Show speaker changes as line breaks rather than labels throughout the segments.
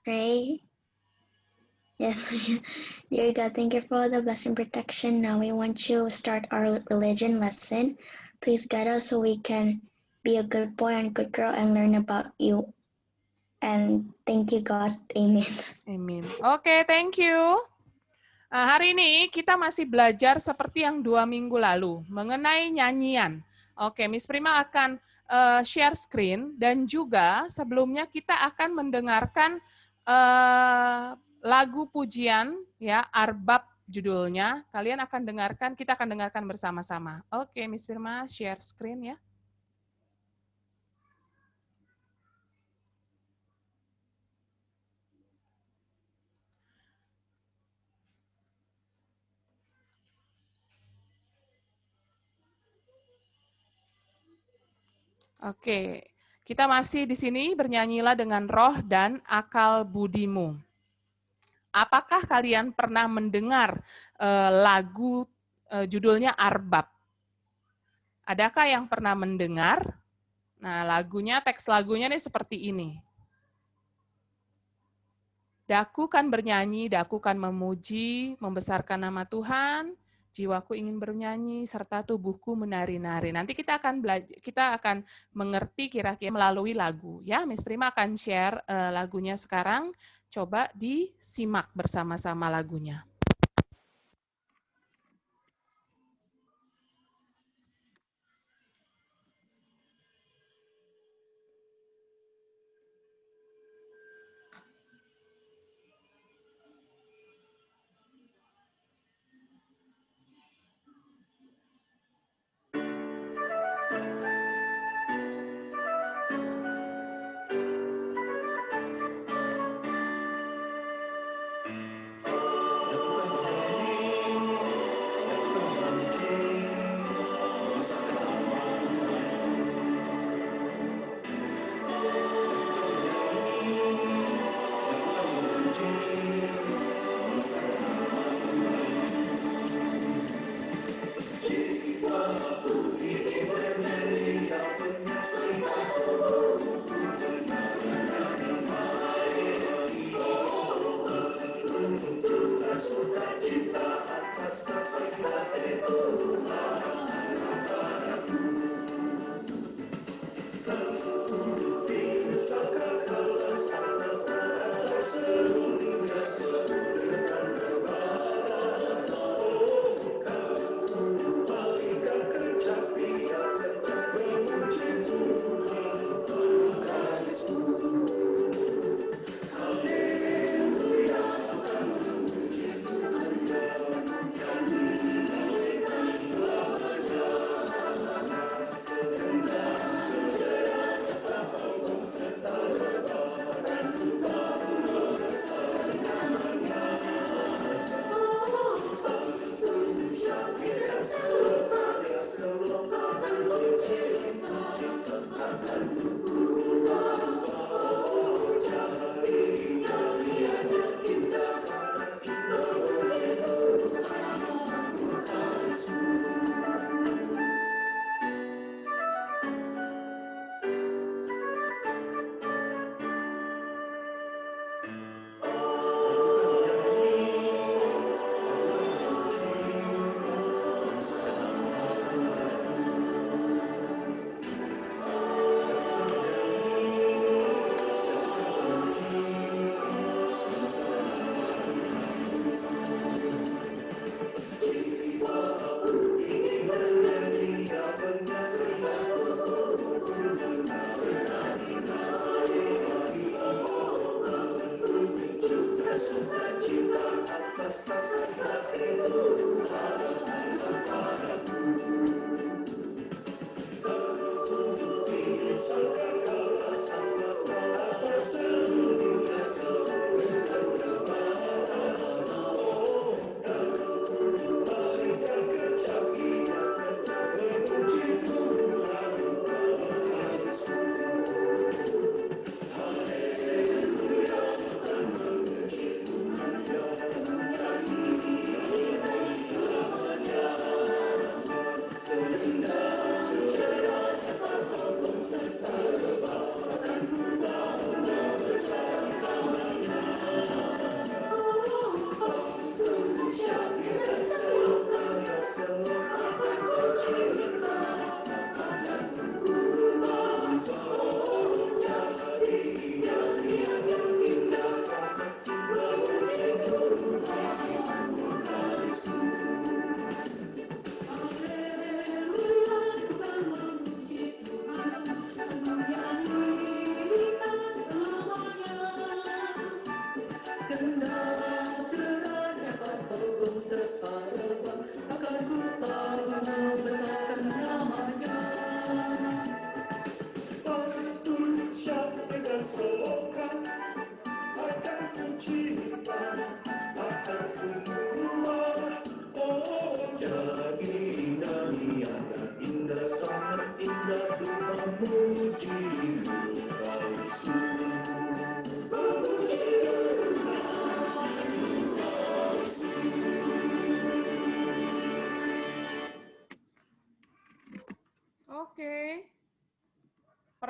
pray. Yes, dear God, thank you for all the blessing protection. Now we want you to start our religion lesson. Please guide us so we can be a good boy and good girl and learn about you. And thank you, God. Amen.
Amin. Oke, thank you. Hari ini kita masih belajar seperti yang 2 minggu lalu mengenai nyanyian. Oke, Miss Prima akan share screen dan juga sebelumnya kita akan mendengarkan lagu pujian ya, Arbab judulnya. Kalian akan dengarkan, kita akan dengarkan bersama-sama. Oke, Miss Prima share screen ya. Oke, kita masih di sini bernyanyilah dengan roh dan akal budimu. Apakah kalian pernah mendengar lagu judulnya Arbab? Adakah yang pernah mendengar? Nah, lagunya, teks lagunya nih seperti ini. Daku kan bernyanyi, daku kan memuji, membesarkan nama Tuhan, jiwaku ingin bernyanyi, serta tubuhku menari-nari. Nanti kita akan mengerti kira-kira melalui lagu. Ya, Miss Prima akan share lagunya sekarang. Coba disimak bersama-sama lagunya.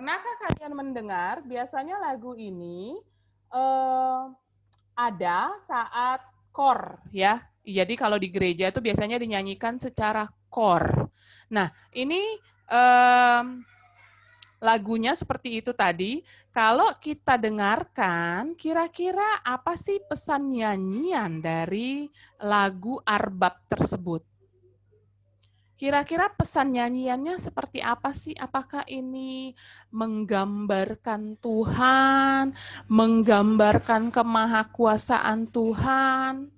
Pernahkah kalian mendengar biasanya lagu ini ada saat kor ya. Jadi kalau di gereja itu biasanya dinyanyikan secara kor. Nah, ini lagunya seperti itu tadi. Kalau kita dengarkan, kira-kira apa sih pesan nyanyian dari lagu Arbab tersebut? Kira-kira pesan nyanyiannya seperti apa sih? Apakah ini menggambarkan Tuhan, menggambarkan kemahakuasaan Tuhan?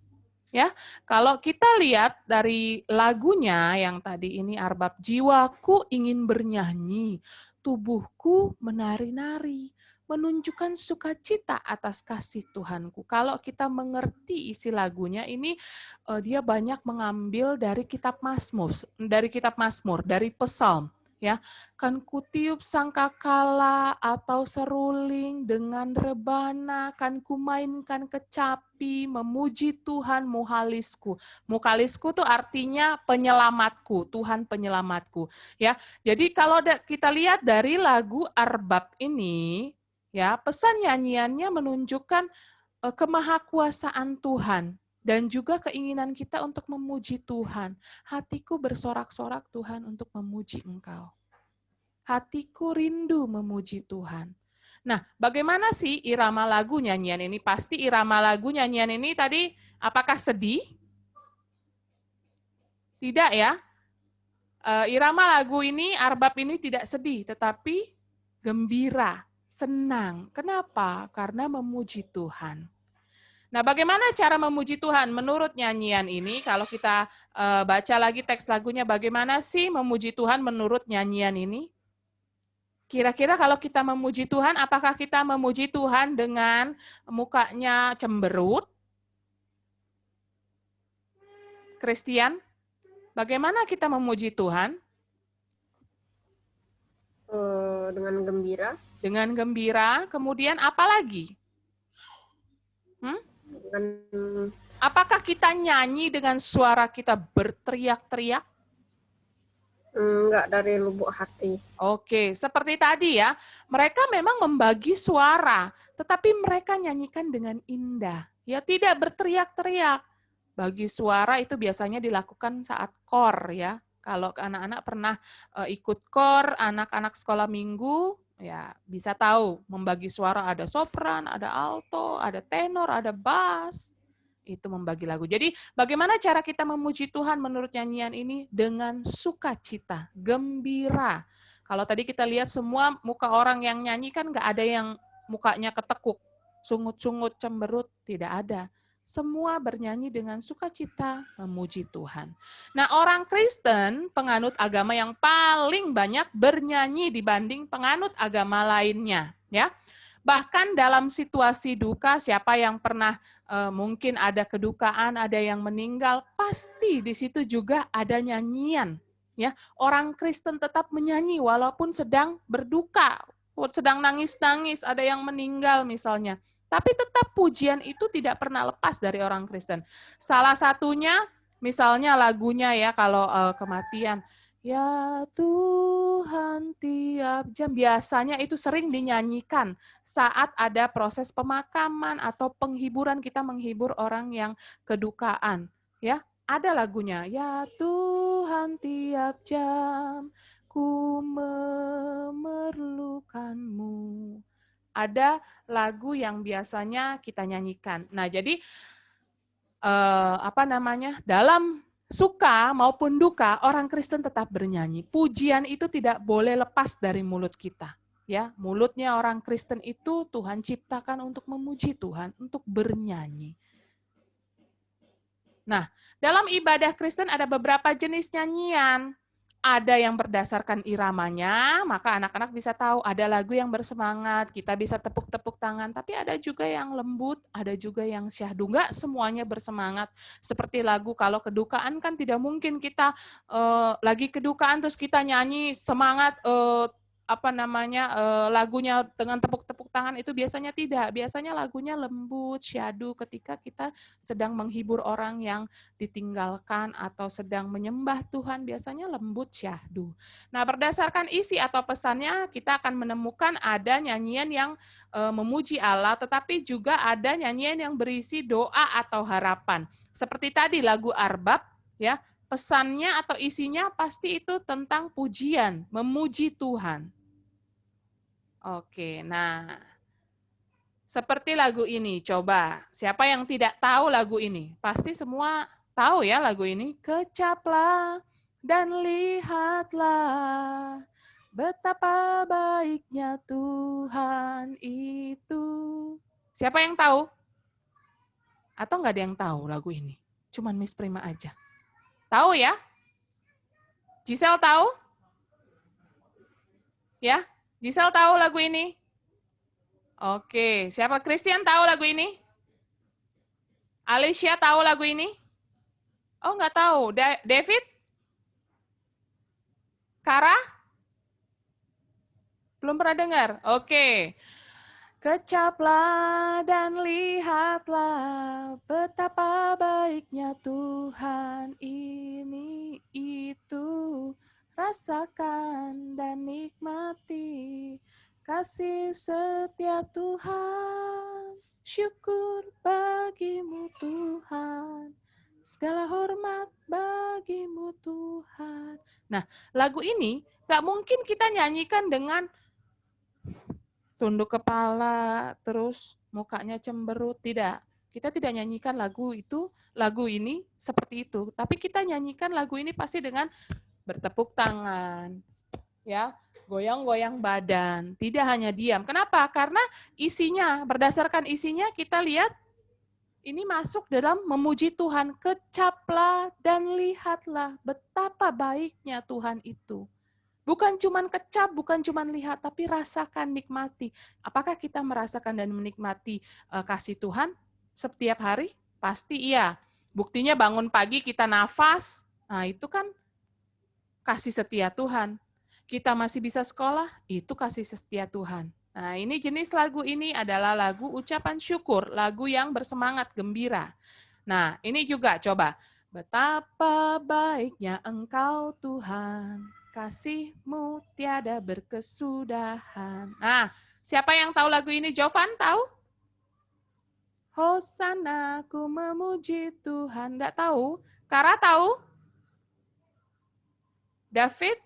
Ya, kalau kita lihat dari lagunya yang tadi ini Arbab, jiwaku ingin bernyanyi, tubuhku menari-nari, menunjukkan sukacita atas kasih Tuhanku. Kalau kita mengerti isi lagunya ini, dia banyak mengambil dari kitab Mazmur, dari Psalm. Ya, kan kutiup sangkakala atau seruling dengan rebana, kan kumainkan kecapi, memuji Tuhan muhalisku. Muhalisku itu artinya penyelamatku, Tuhan penyelamatku. Ya, jadi kalau kita lihat dari lagu Arbab ini, ya pesan nyanyiannya menunjukkan kemahakuasaan Tuhan dan juga keinginan kita untuk memuji Tuhan. Hatiku bersorak-sorak Tuhan untuk memuji Engkau. Hatiku rindu memuji Tuhan. Nah, bagaimana sih irama lagu nyanyian ini? Pasti irama lagu nyanyian ini tadi apakah sedih? Tidak ya. Irama lagu ini, Arbab ini tidak sedih, tetapi gembira, senang. Kenapa? Karena memuji Tuhan. Nah, bagaimana cara memuji Tuhan menurut nyanyian ini? Kalau kita baca lagi teks lagunya, bagaimana sih memuji Tuhan menurut nyanyian ini? Kira-kira kalau kita memuji Tuhan, apakah kita memuji Tuhan dengan mukanya cemberut? Christian, bagaimana kita memuji Tuhan?
Dengan gembira.
Dengan gembira, kemudian apa lagi? Apakah kita nyanyi dengan suara kita berteriak-teriak?
Enggak, dari lubuk hati.
Oke, seperti tadi ya, mereka memang membagi suara, tetapi mereka nyanyikan dengan indah. Ya, tidak berteriak-teriak. Bagi suara itu biasanya dilakukan saat kor ya. Kalau anak-anak pernah ikut kor, anak-anak sekolah minggu, ya bisa tahu membagi suara ada sopran, ada alto, ada tenor, ada bass. Itu membagi lagu. Jadi bagaimana cara kita memuji Tuhan menurut nyanyian ini? Dengan sukacita, gembira. Kalau tadi kita lihat semua muka orang yang nyanyi kan nggak ada yang mukanya ketekuk, sungut-sungut, cemberut, tidak ada. Semua bernyanyi dengan sukacita memuji Tuhan. Nah, orang Kristen, penganut agama yang paling banyak bernyanyi dibanding penganut agama lainnya, ya. Bahkan dalam situasi duka, siapa yang pernah mungkin ada kedukaan, ada yang meninggal, pasti di situ juga ada nyanyian. Ya, orang Kristen tetap menyanyi walaupun sedang berduka, sedang nangis-nangis, ada yang meninggal misalnya. Tapi tetap pujian itu tidak pernah lepas dari orang Kristen. Salah satunya, misalnya lagunya ya kalau kematian, ya Tuhan tiap jam, biasanya itu sering dinyanyikan saat ada proses pemakaman atau penghiburan, kita menghibur orang yang kedukaan. Ya, ada lagunya, ya Tuhan tiap jam ku memerlukanmu. Ada lagu yang biasanya kita nyanyikan. Nah, jadi dalam suka maupun duka, orang Kristen tetap bernyanyi. Pujian itu tidak boleh lepas dari mulut kita. Ya, mulutnya orang Kristen itu Tuhan ciptakan untuk memuji Tuhan, untuk bernyanyi. Nah, dalam ibadah Kristen ada beberapa jenis nyanyian. Ada yang berdasarkan iramanya, maka anak-anak bisa tahu ada lagu yang bersemangat, kita bisa tepuk-tepuk tangan, tapi ada juga yang lembut, ada juga yang syahdu, enggak semuanya bersemangat. Seperti lagu kalau kedukaan kan tidak mungkin kita lagi kedukaan terus kita nyanyi semangat lagunya dengan tepuk-tepuk tangan itu biasanya tidak. Biasanya lagunya lembut, syahdu ketika kita sedang menghibur orang yang ditinggalkan atau sedang menyembah Tuhan, biasanya lembut, syahdu. Nah, berdasarkan isi atau pesannya kita akan menemukan ada nyanyian yang memuji Allah, tetapi juga ada nyanyian yang berisi doa atau harapan. Seperti tadi lagu Arbab, ya, pesannya atau isinya pasti itu tentang pujian, memuji Tuhan. Oke, nah seperti lagu ini, coba siapa yang tidak tahu lagu ini? Pasti semua tahu ya lagu ini. Kecaplah dan lihatlah betapa baiknya Tuhan itu. Siapa yang tahu? Atau nggak ada yang tahu lagu ini? Cuman Miss Prima aja. Tahu ya? Giselle tahu? Ya? Giselle tahu lagu ini? Oke, siapa? Christian tahu lagu ini? Alicia tahu lagu ini? Oh, nggak tahu. David? Kara? Belum pernah dengar? Oke. Kecaplah dan lihatlah betapa baiknya Tuhan ini itu. Rasakan dan nikmati kasih setia Tuhan. Syukur bagimu Tuhan. Segala hormat bagimu Tuhan. Nah, lagu ini gak mungkin kita nyanyikan dengan tunduk kepala, terus mukanya cemberut. Tidak. Kita tidak nyanyikan lagu ini seperti itu. Tapi kita nyanyikan lagu ini pasti dengan bertepuk tangan, ya, goyang-goyang badan, tidak hanya diam. Kenapa? Karena isinya, berdasarkan isinya kita lihat ini masuk dalam memuji Tuhan. Kecaplah dan lihatlah betapa baiknya Tuhan itu. Bukan cuman kecap, bukan cuman lihat, tapi rasakan, nikmati. Apakah kita merasakan dan menikmati kasih Tuhan setiap hari? Pasti iya. Buktinya bangun pagi kita nafas, nah itu kan kasih setia Tuhan. Kita masih bisa sekolah, itu kasih setia Tuhan. Nah, ini jenis lagu ini adalah lagu ucapan syukur, lagu yang bersemangat, gembira. Nah, ini juga coba. Betapa baiknya Engkau Tuhan, kasih-Mu tiada berkesudahan. Nah, siapa yang tahu lagu ini? Jovan tahu? Hosana, ku memuji Tuhan. Enggak tahu? Kara tahu? David?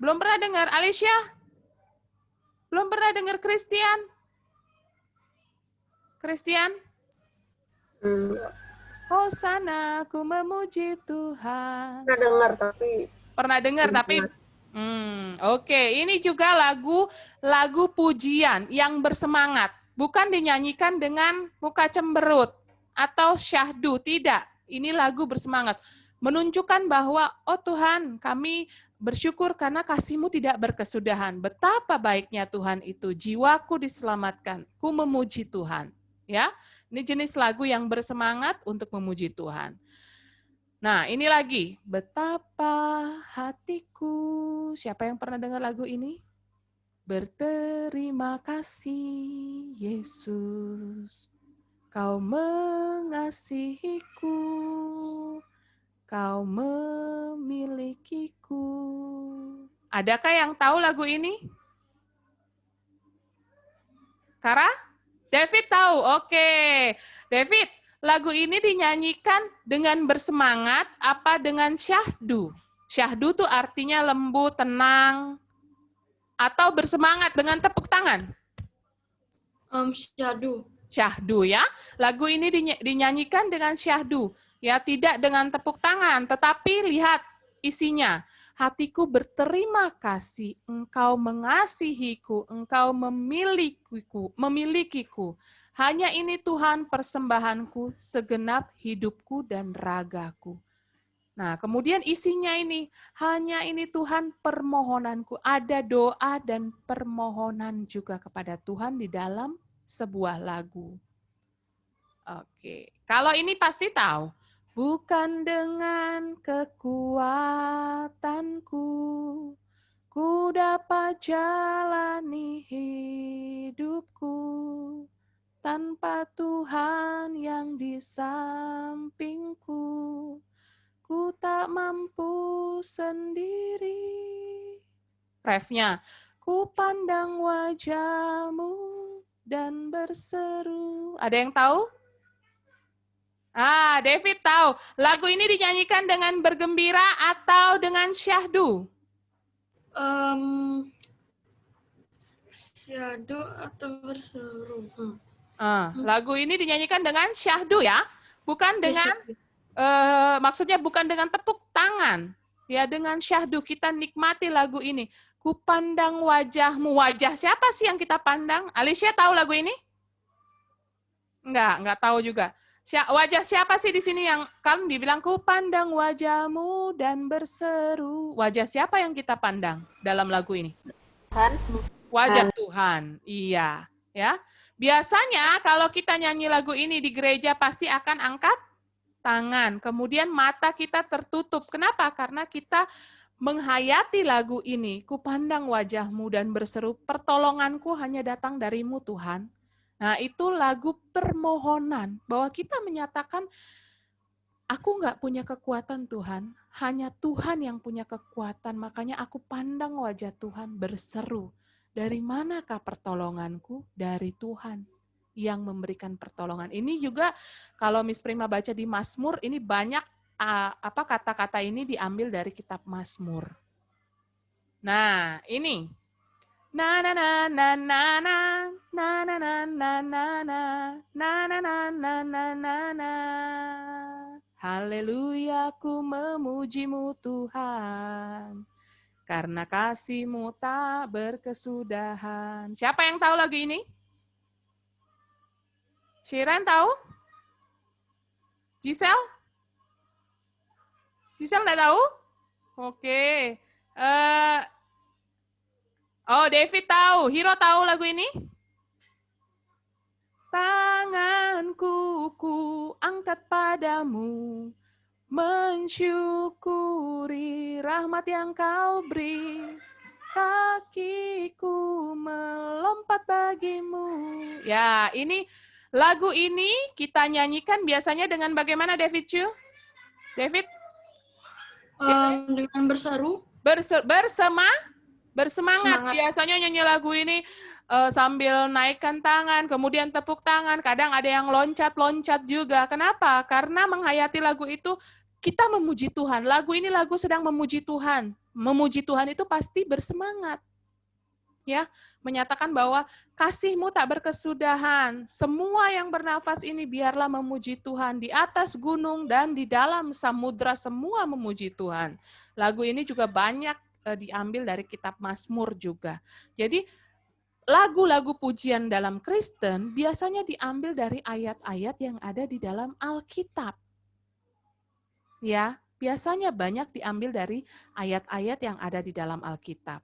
Belum pernah dengar. Alicia? Belum pernah dengar. Christian? Hosana, ku memuji Tuhan.
Pernah dengar tapi
Oke. Ini juga lagu pujian yang bersemangat. Bukan dinyanyikan dengan muka cemberut atau syahdu, tidak. Ini lagu bersemangat. Menunjukkan bahwa, oh Tuhan, kami bersyukur karena kasih-Mu tidak berkesudahan. Betapa baiknya Tuhan itu. Jiwaku diselamatkan. Ku memuji Tuhan. Ya, ini jenis lagu yang bersemangat untuk memuji Tuhan. Nah, ini lagi. Betapa hatiku. Siapa yang pernah dengar lagu ini? Berterima kasih, Yesus. Kau mengasihiku. Kau memilikiku. Adakah yang tahu lagu ini? Kara? David tahu? Oke. David, lagu ini dinyanyikan dengan bersemangat apa dengan syahdu? Syahdu itu artinya lembut, tenang, atau bersemangat dengan tepuk tangan?
syahdu.
Syahdu ya. Lagu ini dinyanyikan dengan syahdu. Ya, tidak dengan tepuk tangan, tetapi lihat isinya. Hatiku berterima kasih, Engkau mengasihiku, Engkau memilikiku. Hanya ini Tuhan persembahanku, segenap hidupku dan ragaku. Nah, kemudian isinya ini, hanya ini Tuhan permohonanku. Ada doa dan permohonan juga kepada Tuhan di dalam sebuah lagu. Oke, kalau ini pasti tahu. Bukan dengan kekuatanku, ku dapat jalani hidupku tanpa Tuhan yang di sampingku. Ku tak mampu sendiri. Refnya, ku pandang wajah-Mu dan berseru. Ada yang tahu? David tahu. Lagu ini dinyanyikan dengan bergembira atau dengan syahdu?
Syahdu atau berseru?
Lagu ini dinyanyikan dengan syahdu ya, bukan dengan maksudnya bukan dengan tepuk tangan, ya dengan syahdu. Kita nikmati lagu ini. Ku pandang wajah-Mu. Wajah siapa sih yang kita pandang? Alicia tahu lagu ini? Enggak tahu juga. Wajah siapa sih di sini yang kan dibilang ku pandang wajah-Mu dan berseru? Wajah siapa yang kita pandang dalam lagu ini?
Tuhan.
Wajah Tuhan. Iya, ya. Biasanya kalau kita nyanyi lagu ini di gereja pasti akan angkat tangan. Kemudian mata kita tertutup. Kenapa? Karena kita menghayati lagu ini. Ku pandang wajah-Mu dan berseru, pertolonganku hanya datang dari-Mu Tuhan. Nah, itu lagu permohonan, bahwa kita menyatakan, aku nggak punya kekuatan Tuhan, hanya Tuhan yang punya kekuatan, makanya aku pandang wajah Tuhan berseru. Dari manakah pertolonganku? Dari Tuhan yang memberikan pertolongan. Ini juga kalau Miss Prima baca di Mazmur, ini banyak kata-kata ini diambil dari kitab Mazmur. Nah, ini. Na na na na na na na na na na na na na na na na na na. Haleluya, ku memuji-Mu Tuhan, karena kasih-Mu tak berkesudahan. Siapa yang tahu lagu ini? Shiren tahu? Giselle? Giselle nggak tahu? Oke. David tahu. Hiro tahu lagu ini? Tanganku ku angkat padamu, mensyukuri rahmat yang Kau beri. Kakiku melompat bagimu. Ya, ini lagu ini kita nyanyikan biasanya dengan bagaimana, David Chu? David?
Dengan berseru.
Bersemangat. Biasanya nyanyi lagu ini sambil naikkan tangan, kemudian tepuk tangan. Kadang ada yang loncat-loncat juga. Kenapa? Karena menghayati lagu itu kita memuji Tuhan. Lagu ini lagu sedang memuji Tuhan. Memuji Tuhan itu pasti bersemangat. Ya, menyatakan bahwa kasih-Mu tak berkesudahan. Semua yang bernafas ini biarlah memuji Tuhan. Di atas gunung dan di dalam samudra semua memuji Tuhan. Lagu ini juga banyak diambil dari kitab Mazmur juga. Jadi lagu-lagu pujian dalam Kristen biasanya diambil dari ayat-ayat yang ada di dalam Alkitab. Ya, biasanya banyak diambil dari ayat-ayat yang ada di dalam Alkitab.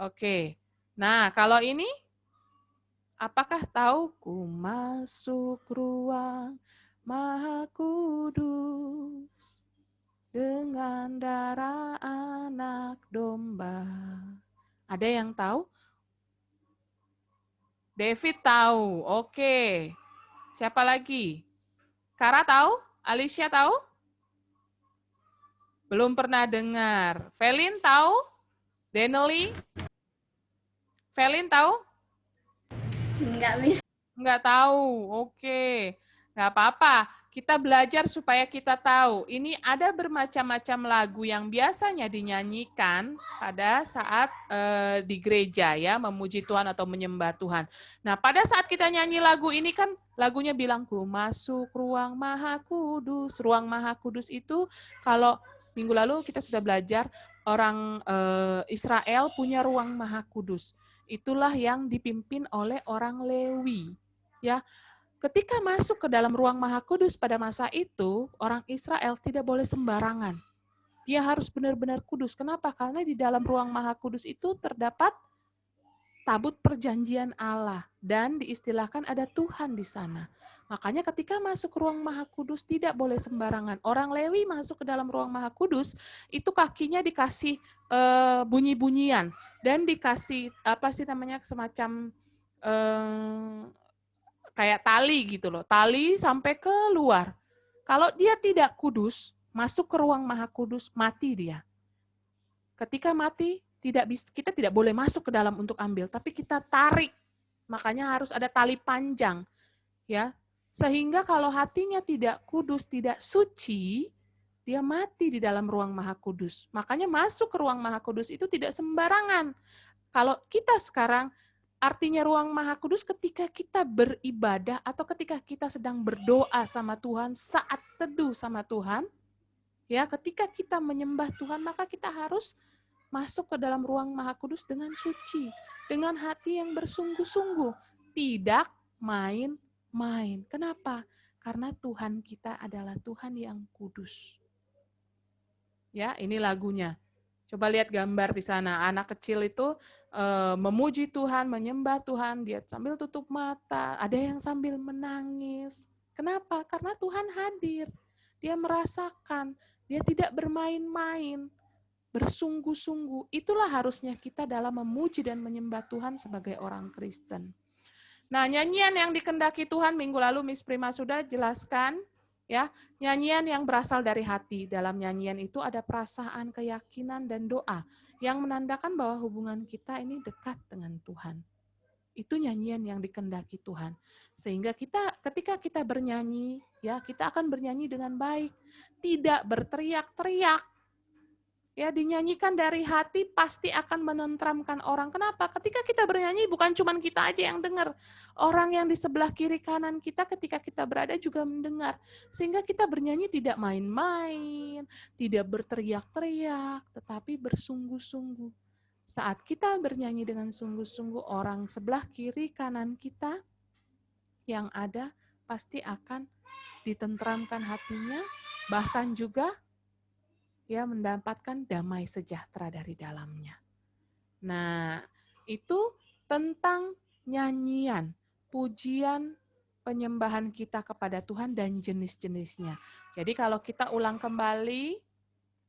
Oke. Nah, kalau ini apakah tahu ku masuk ruang Maha Kudus dengan darah anak domba. Ada yang tahu? David tahu. Oke. Siapa lagi? Kara tahu? Alicia tahu? Belum pernah dengar. Velin tahu? Denely? Velin tahu? Enggak tahu. Oke. Enggak apa-apa. Kita belajar supaya kita tahu. Ini ada bermacam-macam lagu yang biasanya dinyanyikan pada saat di gereja ya, memuji Tuhan atau menyembah Tuhan. Nah, pada saat kita nyanyi lagu ini kan lagunya bilang ku masuk ruang Maha Kudus. Ruang Maha Kudus itu kalau minggu lalu kita sudah belajar orang Israel punya ruang Maha Kudus. Itulah yang dipimpin oleh orang Lewi. Ya. Ketika masuk ke dalam ruang Maha Kudus pada masa itu, orang Israel tidak boleh sembarangan. Dia harus benar-benar kudus. Kenapa? Karena di dalam ruang Maha Kudus itu terdapat tabut perjanjian Allah dan diistilahkan ada Tuhan di sana. Makanya ketika masuk ruang Maha Kudus tidak boleh sembarangan. Orang Lewi masuk ke dalam ruang Maha Kudus itu kakinya dikasih bunyi-bunyian dan dikasih apa sih namanya semacam kayak tali gitu loh, tali sampai keluar. Kalau dia tidak kudus, masuk ke ruang Maha Kudus, mati dia. Ketika mati, kita tidak boleh masuk ke dalam untuk ambil, tapi kita tarik. Makanya harus ada tali panjang, ya. Sehingga kalau hatinya tidak kudus, tidak suci, dia mati di dalam ruang Maha Kudus. Makanya masuk ke ruang Maha Kudus itu tidak sembarangan. Kalau kita sekarang, artinya ruang Maha Kudus ketika kita beribadah atau ketika kita sedang berdoa sama Tuhan, saat teduh sama Tuhan, ya, ketika kita menyembah Tuhan, maka kita harus masuk ke dalam ruang Maha Kudus dengan suci, dengan hati yang bersungguh-sungguh, tidak main-main. Kenapa? Karena Tuhan kita adalah Tuhan yang kudus. Ya, ini lagunya. Coba lihat gambar di sana. Anak kecil itu memuji Tuhan, menyembah Tuhan, dia sambil tutup mata, ada yang sambil menangis. Kenapa? Karena Tuhan hadir. Dia merasakan, dia tidak bermain-main, bersungguh-sungguh. Itulah harusnya kita dalam memuji dan menyembah Tuhan sebagai orang Kristen. Nah, nyanyian yang dikendaki Tuhan minggu lalu Miss Prima sudah jelaskan, ya, nyanyian yang berasal dari hati. Dalam nyanyian itu ada perasaan, keyakinan, dan doa yang menandakan bahwa hubungan kita ini dekat dengan Tuhan. Itu nyanyian yang dikendaki Tuhan. Sehingga ketika kita bernyanyi, ya, kita akan bernyanyi dengan baik, tidak berteriak-teriak. Ya, dinyanyikan dari hati pasti akan menenteramkan orang. Kenapa? Ketika kita bernyanyi bukan cuma kita aja yang dengar. Orang yang di sebelah kiri kanan kita ketika kita berada juga mendengar. Sehingga kita bernyanyi tidak main-main, tidak berteriak-teriak, tetapi bersungguh-sungguh. Saat kita bernyanyi dengan sungguh-sungguh, orang sebelah kiri kanan kita yang ada pasti akan ditenteramkan hatinya, bahkan juga ya mendapatkan damai sejahtera dari dalamnya. Nah, itu tentang nyanyian, pujian, penyembahan kita kepada Tuhan dan jenis-jenisnya. Jadi kalau kita ulang kembali,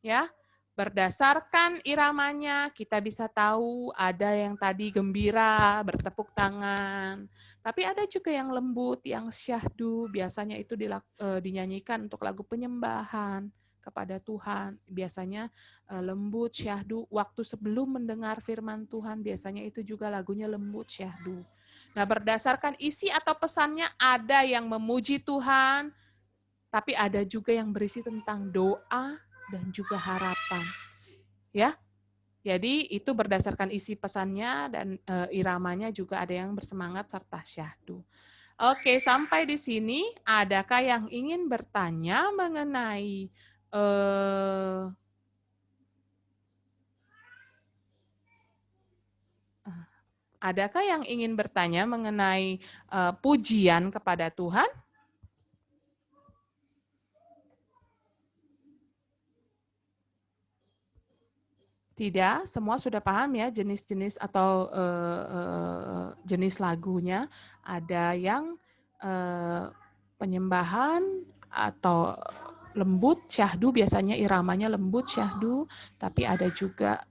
ya, berdasarkan iramanya, kita bisa tahu ada yang tadi gembira, bertepuk tangan. Tapi ada juga yang lembut, yang syahdu, biasanya itu dinyanyikan untuk lagu penyembahan kepada Tuhan. Biasanya lembut, syahdu. Waktu sebelum mendengar firman Tuhan, biasanya itu juga lagunya lembut, syahdu. Nah, berdasarkan isi atau pesannya, ada yang memuji Tuhan, tapi ada juga yang berisi tentang doa dan juga harapan. Ya, jadi itu berdasarkan isi pesannya dan iramanya juga ada yang bersemangat serta syahdu. Oke, sampai di sini adakah yang ingin bertanya mengenai adakah yang ingin bertanya mengenai pujian kepada Tuhan? Tidak, semua sudah paham ya jenis-jenis atau jenis lagunya. Ada yang penyembahan atau lembut, syahdu, biasanya iramanya lembut, syahdu, tapi ada juga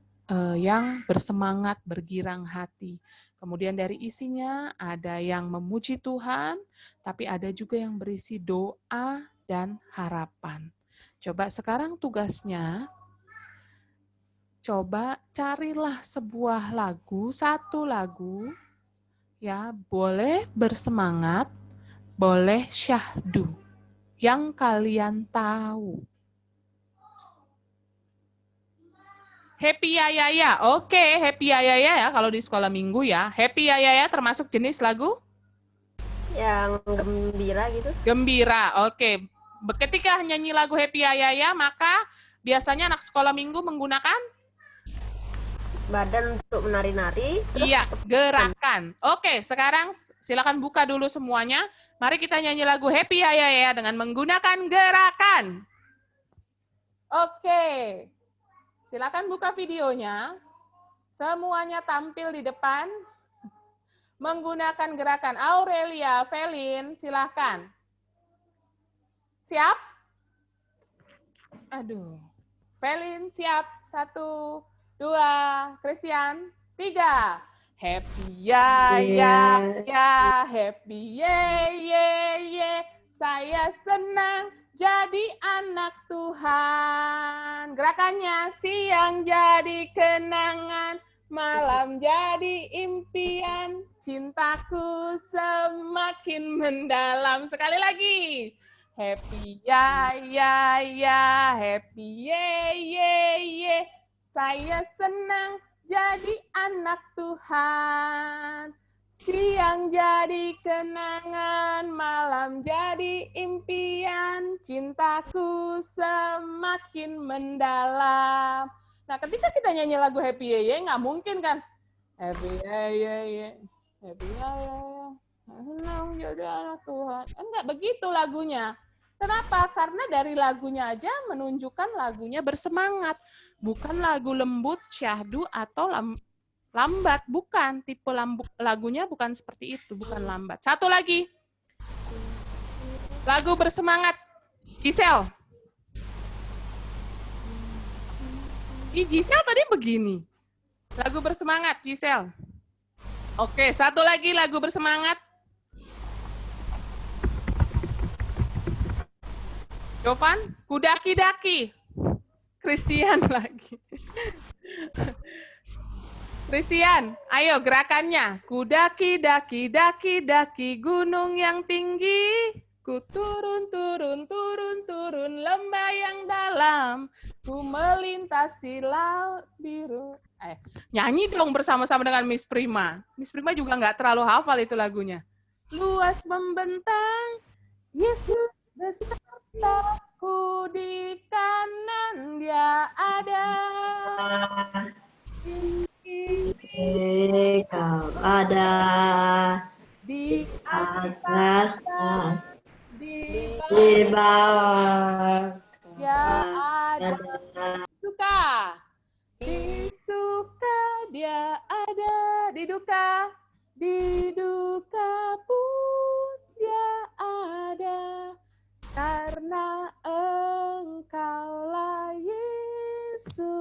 yang bersemangat, bergirang hati. Kemudian dari isinya ada yang memuji Tuhan, tapi ada juga yang berisi doa dan harapan. Coba sekarang tugasnya, coba carilah sebuah lagu, satu lagu, ya, boleh bersemangat, boleh syahdu, yang kalian tahu. Happy Ya Ya Ya, oke, Happy Ya Ya Ya ya kalau di sekolah minggu ya. Happy Ya Ya Ya termasuk jenis lagu?
Yang gembira gitu.
Gembira, oke. Ketika nyanyi lagu Happy Ya Ya Ya, maka biasanya anak sekolah minggu menggunakan
Badan untuk menari-nari.
Iya, gerakan. Oke, sekarang silakan buka dulu semuanya. Mari kita nyanyi lagu Happy Ya Ya Ya dengan menggunakan gerakan. Oke. Silakan buka videonya. Semuanya tampil di depan. menggunakan gerakan. Aurelia, Velin, silahkan. Siap? Aduh. Velin, siap. 1, 2, Christian, 3. Happy ya, happy ye. Saya senang jadi anak Tuhan. Gerakannya, siang jadi kenangan, malam jadi impian, cintaku semakin mendalam. Sekali lagi. Happy ya, happy ye. Saya senang jadi anak Tuhan. Siang jadi kenangan, malam jadi impian, cintaku semakin mendalam. Nah, ketika kita nyanyi lagu Happy Ye, nggak mungkin kan? Happy Ye, Happy Ye, senang jadi anak Tuhan. Enggak begitu lagunya. Kenapa? Karena dari lagunya aja menunjukkan lagunya bersemangat. Bukan lagu lembut, syahdu, atau lambat. Bukan. Tipe lagunya bukan seperti itu. Bukan lambat. Satu lagi. Lagu bersemangat. Giselle. Giselle tadi begini. Lagu bersemangat, Giselle. Oke, satu lagi lagu bersemangat. Jovan, kudaki-daki. Christian lagi. Christian, ayo gerakannya. Kudaki-daki, gunung yang tinggi. Ku turun, lembah yang dalam. Ku melintasi laut biru. Nyanyi dong bersama-sama dengan Miss Prima. Miss Prima juga nggak terlalu hafal itu lagunya. Luas membentang, Yesus besertaku, di kanan dia ada.
Kau ada
di atas, di
bawah,
dia ada. Suka, di suka dia ada, di duka pun dia ada. Karena Engkaulah Yesusku.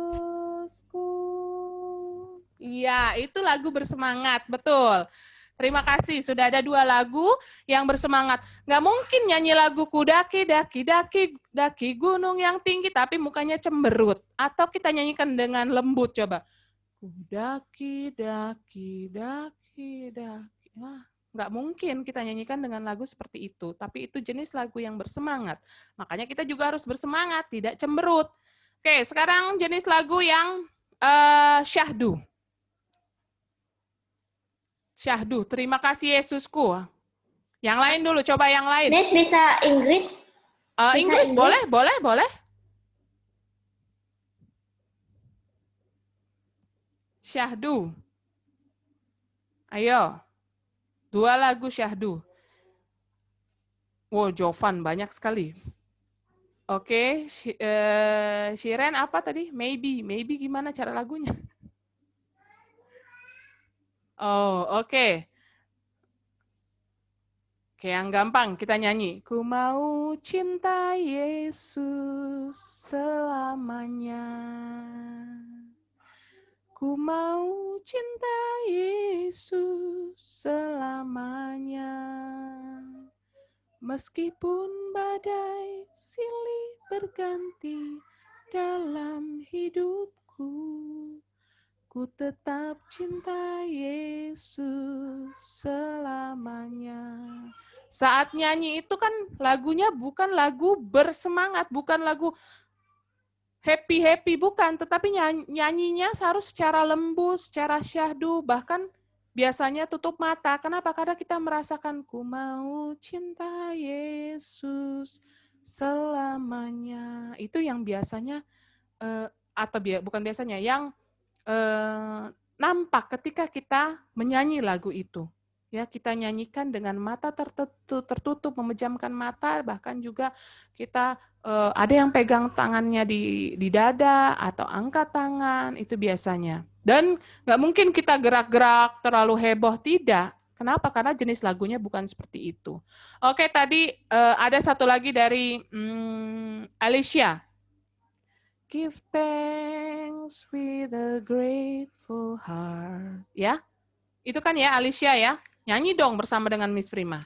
Iya, itu lagu bersemangat, betul. Terima kasih, sudah ada 2 lagu yang bersemangat. Nggak mungkin nyanyi lagu daki gunung yang tinggi, tapi mukanya cemberut. Atau kita nyanyikan dengan lembut, coba. Daki. Wah, nggak mungkin kita nyanyikan dengan lagu seperti itu. Tapi itu jenis lagu yang bersemangat. Makanya kita juga harus bersemangat, tidak cemberut. Oke, sekarang jenis lagu yang syahdu. Syahdu, terima kasih Yesusku. Yang lain dulu, coba yang lain.
Net bisa Inggris?
Inggris, boleh. Syahdu. Ayo. 2 lagu syahdu. Wow, Jovan, banyak sekali. Oke, Shiren apa tadi? Maybe gimana cara lagunya? Oh, oke. Oke, yang gampang kita nyanyi. Ku mau cinta Yesus selamanya. Ku mau cinta Yesus selamanya. Meskipun badai silih berganti dalam hidupku, ku tetap cinta Yesus selamanya. Saat nyanyi itu kan lagunya bukan lagu bersemangat, bukan lagu happy-happy, bukan. Tetapi nyanyinya harus secara lembut, secara syahdu, bahkan biasanya tutup mata. Kenapa? Karena kita merasakan ku mau cinta Yesus selamanya. Itu yang biasanya, atau bukan biasanya, yang nampak ketika kita menyanyi lagu itu. Ya, kita nyanyikan dengan mata tertutup, memejamkan mata, bahkan juga kita ada yang pegang tangannya di dada atau angkat tangan, itu biasanya. Dan nggak mungkin kita gerak-gerak terlalu heboh, tidak. Kenapa? Karena jenis lagunya bukan seperti itu. Oke, tadi ada satu lagi dari Alicia. Give thanks with a grateful heart. Ya, itu kan ya Alicia ya. Nyanyi dong bersama dengan Miss Prima.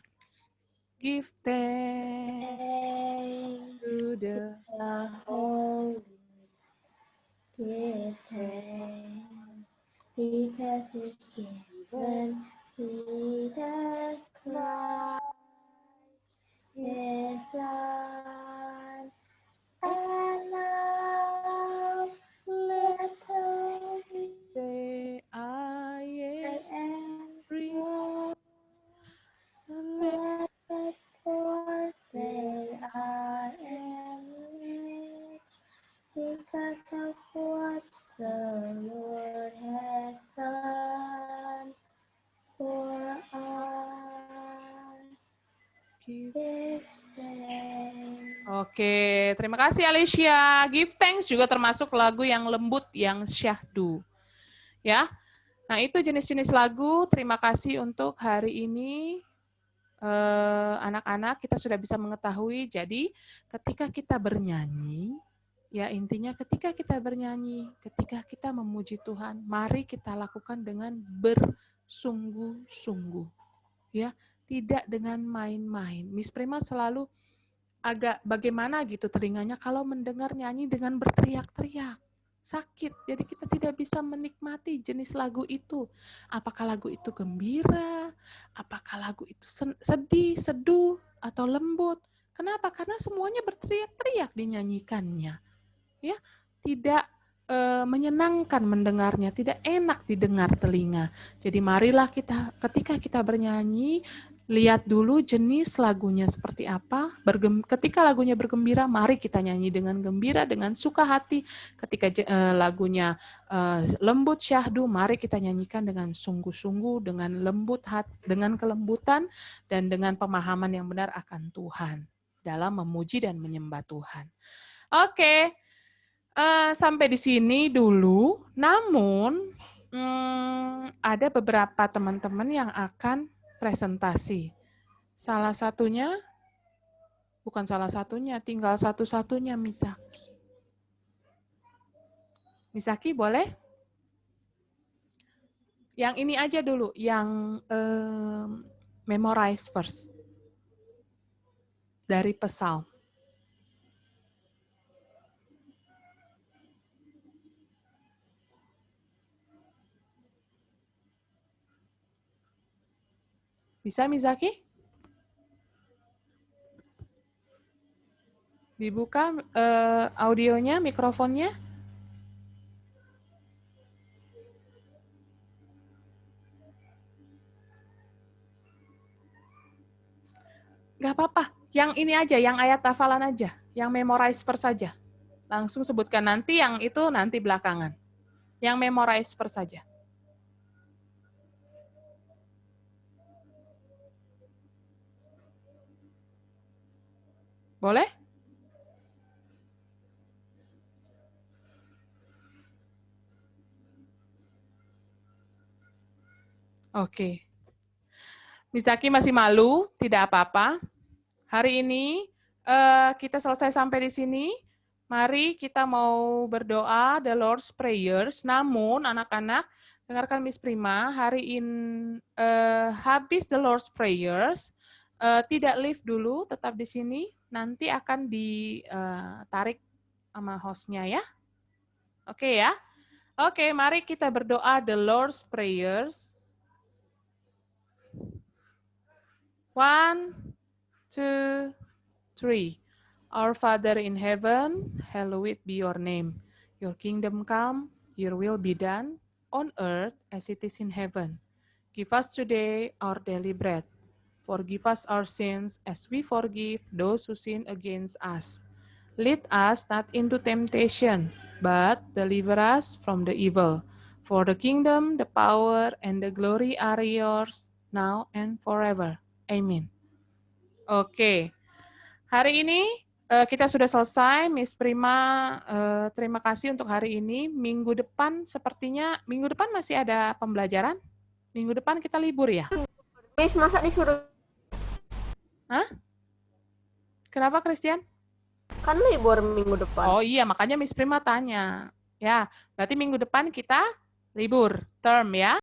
Give thanks to the
Holy, give thanks, because it's given, He that Christ is Son, and now let us
say I am free.
let the poor say I am rich, because of what the Lord has done for us. Give thanks.
Oke, terima kasih Alicia. Give thanks juga termasuk lagu yang lembut, yang syahdu. Ya, nah itu jenis-jenis lagu. Terima kasih untuk hari ini. Anak-anak kita sudah bisa mengetahui. Jadi ketika kita bernyanyi, ya intinya ketika kita bernyanyi, ketika kita memuji Tuhan, mari kita lakukan dengan bersungguh-sungguh. Ya, tidak dengan main-main. Miss Prima selalu agak bagaimana gitu telinganya kalau mendengar nyanyi dengan berteriak-teriak. Sakit, jadi kita tidak bisa menikmati jenis lagu itu. Apakah lagu itu gembira, apakah lagu itu sedih, seduh, atau lembut. Kenapa? Karena semuanya berteriak-teriak dinyanyikannya. Ya, tidak menyenangkan mendengarnya, tidak enak didengar telinga. Jadi marilah kita, ketika kita bernyanyi, lihat dulu jenis lagunya seperti apa. Ketika lagunya bergembira, mari kita nyanyi dengan gembira, dengan suka hati. Ketika lagunya lembut syahdu, mari kita nyanyikan dengan sungguh-sungguh, dengan lembut hati, dengan kelembutan, dan dengan pemahaman yang benar akan Tuhan dalam memuji dan menyembah Tuhan. Oke, sampai di sini dulu. Namun ada beberapa teman-teman yang akan presentasi. Salah satunya, bukan salah satunya, tinggal satu-satunya Misaki. Misaki boleh? Yang ini aja dulu, yang memorize first. Dari Psalm. Bisa Mizaki? Dibuka audionya, mikrofonnya. Gak apa-apa, yang ini aja, yang ayat hafalan aja, yang memorize verse saja. Langsung sebutkan nanti, yang itu nanti belakangan. Yang memorize verse saja. Boleh? Oke. Misaki masih malu, tidak apa-apa. Hari ini kita selesai sampai di sini. Mari kita mau berdoa the Lord's Prayers. Namun anak-anak, dengarkan Miss Prima, hari ini habis the Lord's Prayers, tidak leave dulu, tetap di sini. Nanti akan ditarik sama hostnya ya. Oke ya. Oke, mari kita berdoa the Lord's Prayers. 1, 2, 3. Our Father in heaven, hallowed be your name. Your kingdom come, your will be done, on earth as it is in heaven. Give us today our daily bread. Forgive us our sins as we forgive those who sin against us. Lead us not into temptation, but deliver us from the evil. For the kingdom, the power, and the glory are yours, now and forever. Amen. Oke, hari ini kita sudah selesai. Miss Prima, terima kasih untuk hari ini. Minggu depan sepertinya, minggu depan masih ada pembelajaran? Minggu depan kita libur ya?
Miss, masa disuruh?
Kenapa, Christian?
Kan libur minggu depan.
Oh iya, makanya Miss Prima tanya. Ya, berarti minggu depan kita libur, term ya.